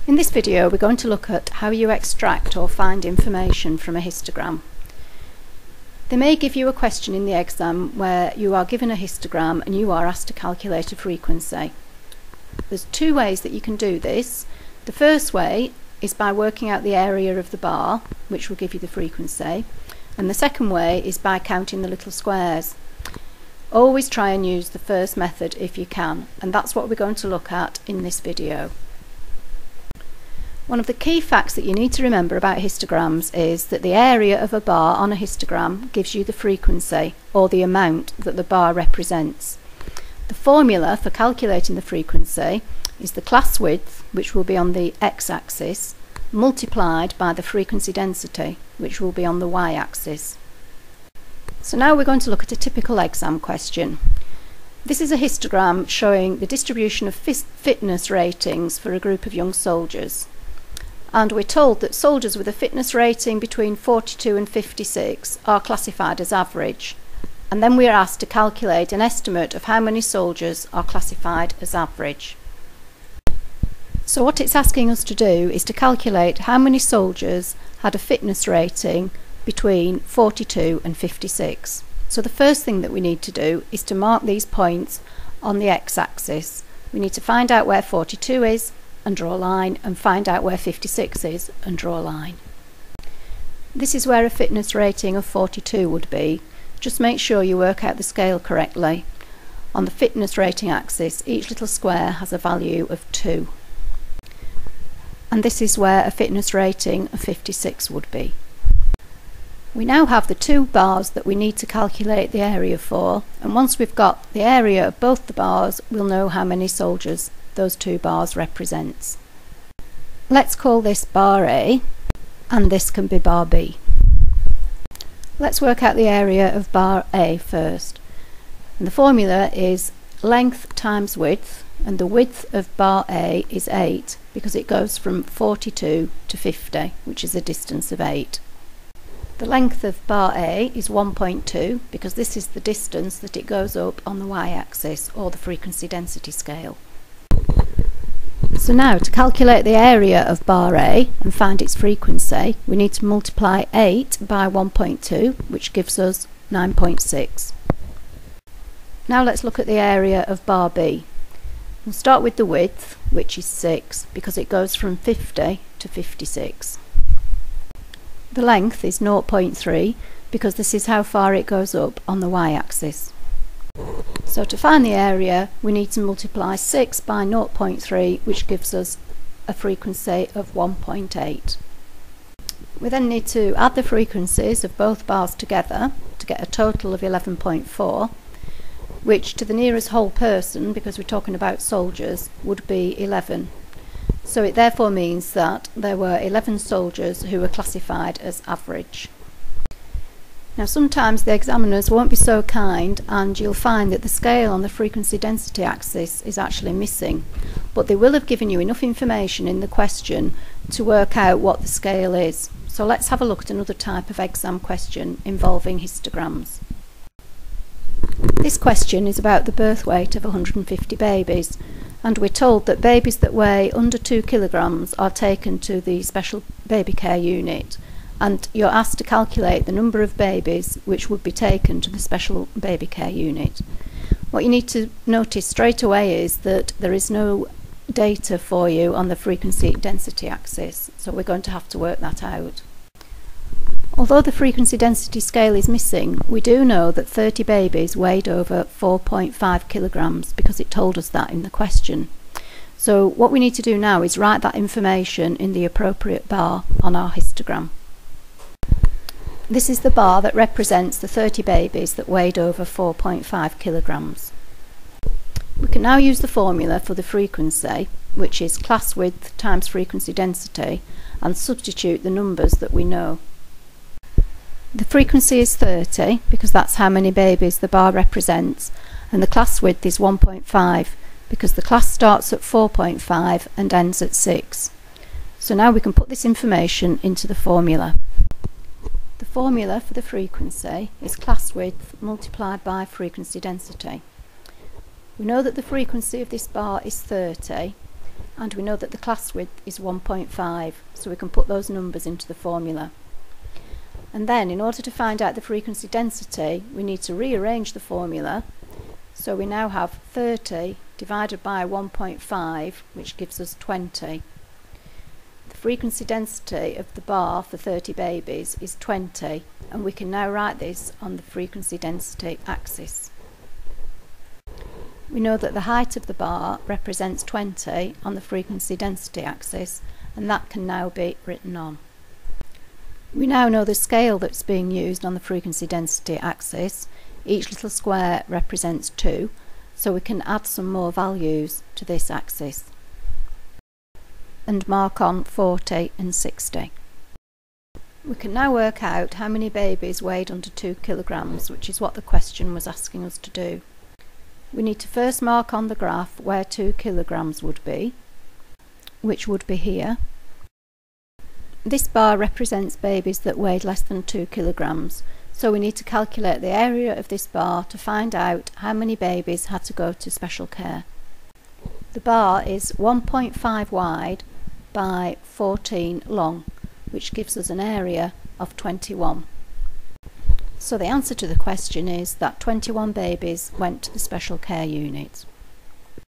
In this video we're going to look at how you extract or find information from a histogram. They may give you a question in the exam where you are given a histogram and you are asked to calculate a frequency. There's two ways that you can do this. The first way is by working out the area of the bar, which will give you the frequency, and the second way is by counting the little squares. Always try and use the first method if you can, and that's what we're going to look at in this video. One of the key facts that you need to remember about histograms is that the area of a bar on a histogram gives you the frequency, or the amount that the bar represents. The formula for calculating the frequency is the class width, which will be on the x-axis, multiplied by the frequency density, which will be on the y-axis. So now we're going to look at a typical exam question. This is a histogram showing the distribution of fitness ratings for a group of young soldiers. And we're told that soldiers with a fitness rating between 42 and 56 are classified as average. And then we are asked to calculate an estimate of how many soldiers are classified as average. So what it's asking us to do is to calculate how many soldiers had a fitness rating between 42 and 56. So the first thing that we need to do is to mark these points on the x-axis. We need to find out where 42 is and draw a line, and find out where 56 is and draw a line. This is where a fitness rating of 42 would be. Just make sure you work out the scale correctly. On the fitness rating axis, each little square has a value of 2. And this is where a fitness rating of 56 would be. We now have the two bars that we need to calculate the area for, and once we've got the area of both the bars, we'll know how many soldiers those two bars represents. Let's call this bar A, and this can be bar B. Let's work out the area of bar A first. And the formula is length times width, and the width of bar A is 8 because it goes from 42 to 50, which is a distance of 8. The length of bar A is 1.2 because this is the distance that it goes up on the y-axis, or the frequency density scale. So now, to calculate the area of bar A and find its frequency, we need to multiply 8 by 1.2, which gives us 9.6. Now let's look at the area of bar B. We'll start with the width, which is 6, because it goes from 50 to 56. The length is 0.3, because this is how far it goes up on the y-axis. So to find the area, we need to multiply 6 by 0.3, which gives us a frequency of 1.8. We then need to add the frequencies of both bars together to get a total of 11.4, which to the nearest whole person, because we're talking about soldiers, would be 11. So it therefore means that there were 11 soldiers who were classified as average. Now sometimes the examiners won't be so kind, and you'll find that the scale on the frequency density axis is actually missing, but they will have given you enough information in the question to work out what the scale is. So let's have a look at another type of exam question involving histograms. This question is about the birth weight of 150 babies, and we're told that babies that weigh under 2 kilograms are taken to the special baby care unit, and you're asked to calculate the number of babies which would be taken to the special baby care unit. What you need to notice straight away is that there is no data for you on the frequency density axis, so we're going to have to work that out. Although the frequency density scale is missing, we do know that 30 babies weighed over 4.5 kilograms because it told us that in the question. So what we need to do now is write that information in the appropriate bar on our histogram. This is the bar that represents the 30 babies that weighed over 4.5 kilograms. We can now use the formula for the frequency, which is class width times frequency density, and substitute the numbers that we know. The frequency is 30 because that's how many babies the bar represents, and the class width is 1.5 because the class starts at 4.5 and ends at 6. So now we can put this information into the formula. The formula for the frequency is class width multiplied by frequency density. We know that the frequency of this bar is 30, and we know that the class width is 1.5, so we can put those numbers into the formula. And then, in order to find out the frequency density, we need to rearrange the formula. So we now have 30 divided by 1.5, which gives us 20. The frequency density of the bar for 30 babies is 20, and we can now write this on the frequency density axis. We know that the height of the bar represents 20 on the frequency density axis, and that can now be written on. We now know the scale that's being used on the frequency density axis. Each little square represents 2, so we can add some more values to this axis and mark on 40 and 60. We can now work out how many babies weighed under 2 kilograms, which is what the question was asking us to do. We need to first mark on the graph where 2 kilograms would be, which would be here. This bar represents babies that weighed less than 2 kilograms, so we need to calculate the area of this bar to find out how many babies had to go to special care. The bar is 1.5 wide by 14 long, which gives us an area of 21. So the answer to the question is that 21 babies went to the special care unit.